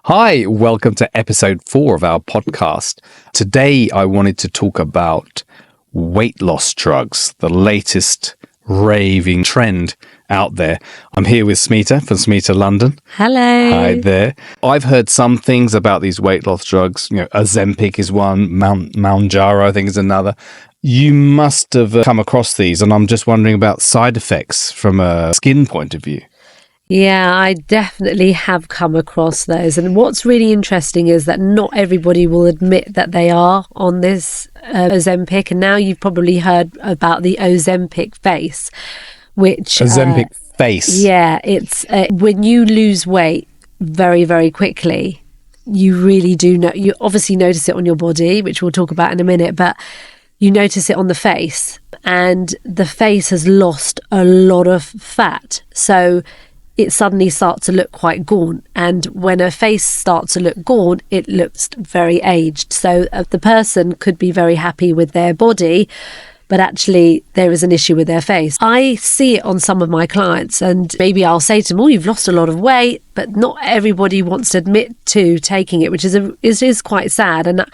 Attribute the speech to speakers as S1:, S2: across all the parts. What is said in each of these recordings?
S1: Hi, welcome to episode 4 of our podcast. Today, I wanted to talk about weight loss drugs, the latest raving trend out there. I'm here with Smita from Smita London.
S2: Hello.
S1: Hi there. I've heard some things about these weight loss drugs. You know, Ozempic is one, Mounjaro I think is another. You must have come across these, and I'm just wondering about side effects from a skin point of view.
S2: Yeah, I definitely have come across those. And what's really interesting is that not everybody will admit that they are on this Ozempic. And now you've probably heard about the Ozempic face, which...
S1: Ozempic face?
S2: Yeah, it's when you lose weight very, very quickly, you really do know. You obviously notice it on your body, which we'll talk about in a minute, but you notice it on the face. And the face has lost a lot of fat. So it suddenly starts to look quite gaunt. And when a face starts to look gaunt, it looks very aged. So the person could be very happy with their body, but actually there is an issue with their face. I see it on some of my clients, and maybe I'll say to them, oh, you've lost a lot of weight, but not everybody wants to admit to taking it, which is quite sad. And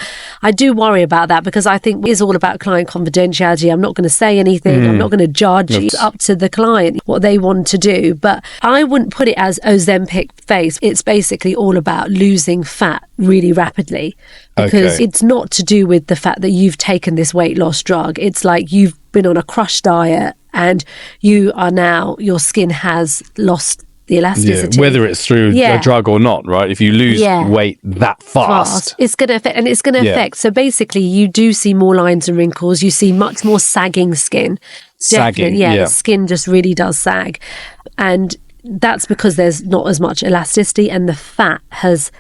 S2: I do worry about that, because I think it's all about client confidentiality. I'm not going to say anything. I'm not going to judge. It's up to the client what they want to do. But I wouldn't put it as Ozempic face. It's basically all about losing fat really rapidly, because it's not to do with the fact that you've taken this weight loss drug. It's like you've been on a crush diet and you are now, your skin has lost the elasticity.
S1: Yeah, whether it's through a drug or not, right? If you lose weight that fast,
S2: it's going to affect, and it's going to affect. So basically, you do see more lines and wrinkles. You see much more sagging skin.
S1: Sagging,
S2: the skin just really does sag, and that's because there's not as much elasticity, and the fat has.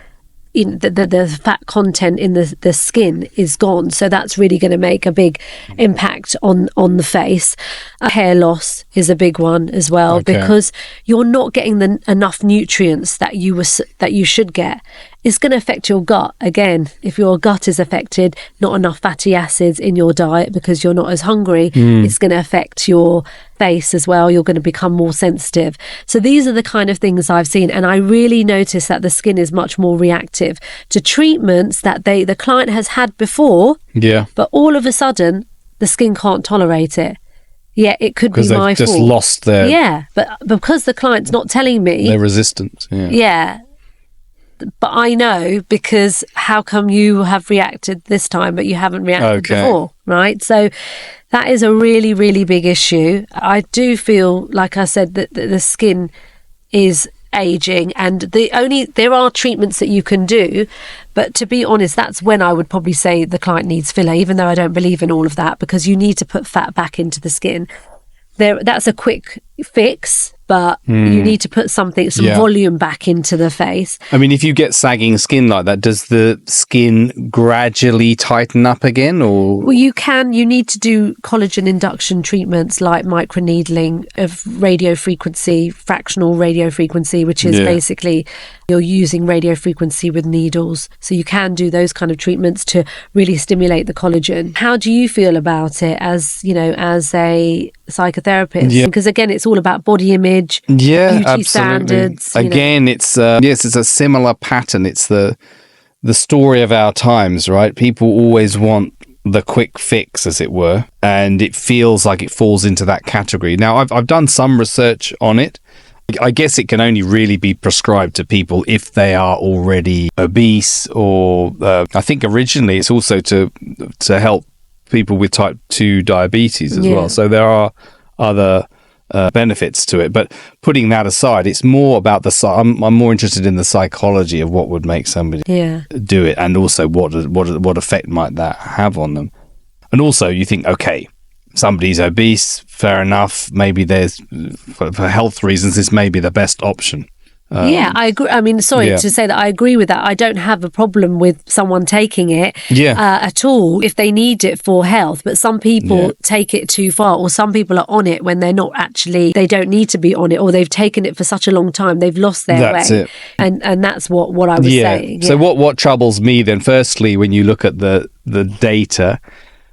S2: The fat content in the skin is gone, so that's really going to make a big impact on the face. Hair loss is a big one as well, because you're not getting enough nutrients that you should get. It's going to affect your gut again. If your gut is affected, not enough fatty acids in your diet because you're not as hungry, it's going to affect your face as well. You're going to become more sensitive. So these are the kind of things I've seen, and I really notice that the skin is much more reactive to treatments that the client has had before. Yeah. But all of a sudden, the skin can't tolerate it. Yeah, it could be my fault.
S1: Because they've just lost their...
S2: Yeah, but because the client's not telling me...
S1: Their resistance,
S2: Yeah. But I know, because how come you have reacted this time but you haven't reacted before, right? So that is a really, really big issue. I do feel, like I said, that the skin is aging, and there are treatments that you can do, but to be honest, that's when I would probably say the client needs filler, even though I don't believe in all of that, because you need to put fat back into the skin. That's a quick fix, but you need to put some volume back into the face.
S1: I mean, if you get sagging skin like that, does the skin gradually tighten up again, or?
S2: Well, you need to do collagen induction treatments like microneedling of radiofrequency, fractional radiofrequency, which is basically you're using radiofrequency with needles. So you can do those kind of treatments to really stimulate the collagen. How do you feel about it as a psychotherapist?
S1: Yeah.
S2: Because again, it's all about body image, beauty
S1: absolutely.
S2: standards.
S1: Again, it's it's a similar pattern. It's the story of our times, right? People always want the quick fix, as it were, and it feels like it falls into that category. Now, I've done some research on it. I guess it can only really be prescribed to people if they are already obese, or I think originally it's also to help people with type 2 diabetes as well. So there are other benefits to it. But putting that aside, it's more about I'm more interested in the psychology of what would make somebody do it, and also what effect might that have on them. And also you think, okay, somebody's obese, fair enough, maybe there's, for health reasons, this may be the best option.
S2: I agree. I mean, to say that I agree with that. I don't have a problem with someone taking it at all if they need it for health. But some people take it too far, or some people are on it when they're not actually, they don't need to be on it, or they've taken it for such a long time, they've lost their way. And that's what I was saying.
S1: So what troubles me then, firstly, when you look at the data,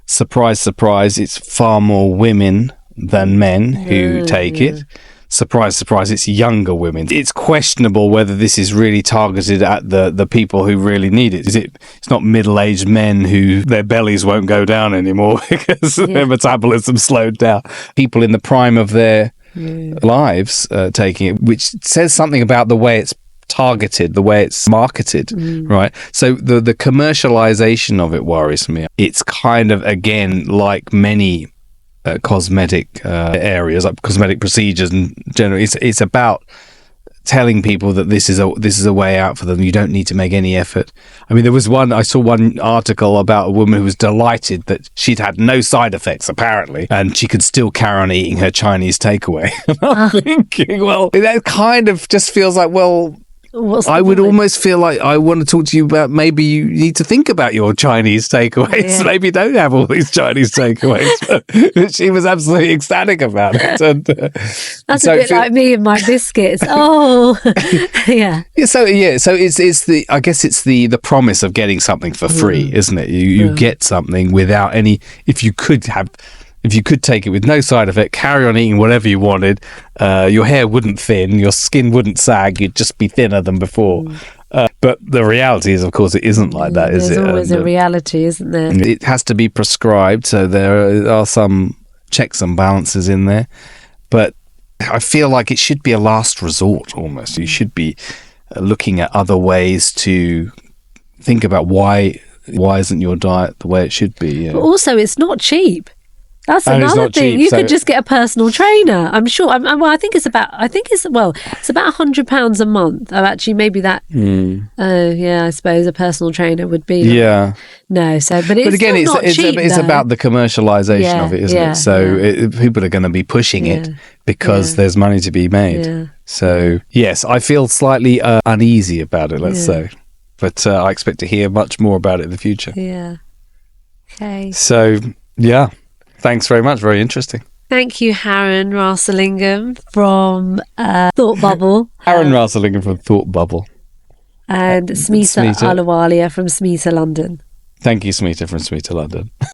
S1: surprise, surprise, it's far more women than men who take it. surprise, surprise, it's younger women. It's questionable whether this is really targeted at the people who really need it. It's not middle-aged men who their bellies won't go down anymore because their metabolism slowed down. People in the prime of their lives taking it, which says something about the way it's targeted, the way it's marketed, right? So the commercialization of it worries me. It's kind of, again, like many cosmetic areas, like cosmetic procedures, and generally it's about telling people that this is a way out for them. You don't need to make any effort. I mean, I saw one article about a woman who was delighted that she'd had no side effects apparently, and she could still carry on eating her Chinese takeaway. And I'm thinking, well, that kind of just feels like, well, I would almost feel like I want to talk to you about maybe you need to think about your Chinese takeaways. Yeah. Maybe don't have all these Chinese takeaways. But she was absolutely ecstatic about it. And,
S2: that's a bit like me and my biscuits. Oh, yeah.
S1: So it's the, I guess it's the promise of getting something for free, isn't it? You get something without any. If you could take it with no side effect, carry on eating whatever you wanted, your hair wouldn't thin, your skin wouldn't sag, you'd just be thinner than before. But the reality is, of course, it isn't like that, is it?
S2: There's always a reality, isn't there?
S1: It has to be prescribed, so there are some checks and balances in there. But I feel like it should be a last resort, almost. You should be looking at other ways to think about why isn't your diet the way it should be. Yeah.
S2: But also, it's not cheap. That's another thing.
S1: Cheap,
S2: you could just get a personal trainer. I'm sure. I think it's about £100 a month. Oh, actually, maybe that. I suppose a personal trainer would be.
S1: Yeah.
S2: No. So, but again,
S1: it's about the commercialization of it, isn't it? So people are going to be pushing it because there's money to be made. Yeah. So yes, I feel slightly uneasy about it. Let's say, but I expect to hear much more about it in the future.
S2: Yeah. Okay.
S1: So yeah. Thanks very much. Very interesting.
S2: Thank you, Haran Rasalingam from Thought Bubble.
S1: Haran Rasalingam from Thought Bubble.
S2: And Smita Ahluwalia from Smita London.
S1: Thank you, Smita from Smita London.